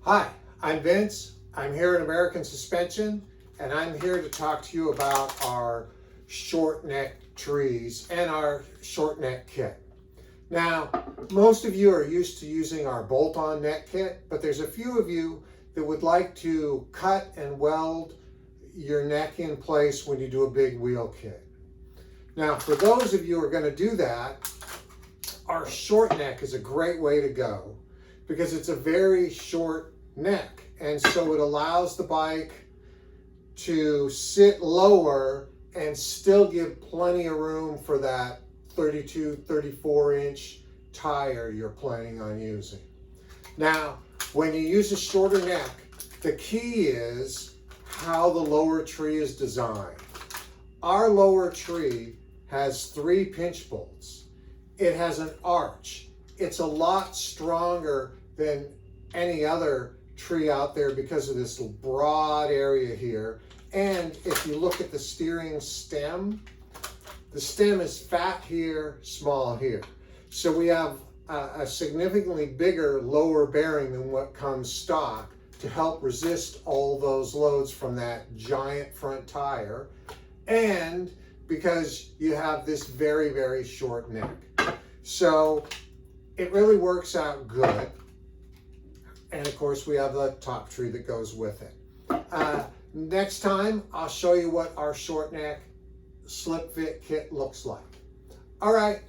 Hi, I'm Vince. I'm here at American Suspension, and I'm here to talk to you about our short neck trees and our short neck kit. Now, most of you are used to using our bolt-on neck kit, but there's a few of you that would like to cut and weld your neck in place when you do a big wheel kit. Now, for those of you who are going to do that, our short neck is a great way to go because it's a very short neck, and so it allows the bike to sit lower and still give plenty of room for that 32, 34-inch tire you're planning on using. Now, when you use a shorter neck, the key is how the lower tree is designed. Our lower tree has 3 pinch bolts. It has an arch. It's a lot stronger than any other tree out there because of this broad area here. And if you look at the steering stem, the stem is fat here, small here. So we have a significantly bigger lower bearing than what comes stock to help resist all those loads from that giant front tire. And because you have this very, very short neck. So it really works out good. And of course, we have the top tree that goes with it. Next time, I'll show you what our short neck slip fit kit looks like. All right,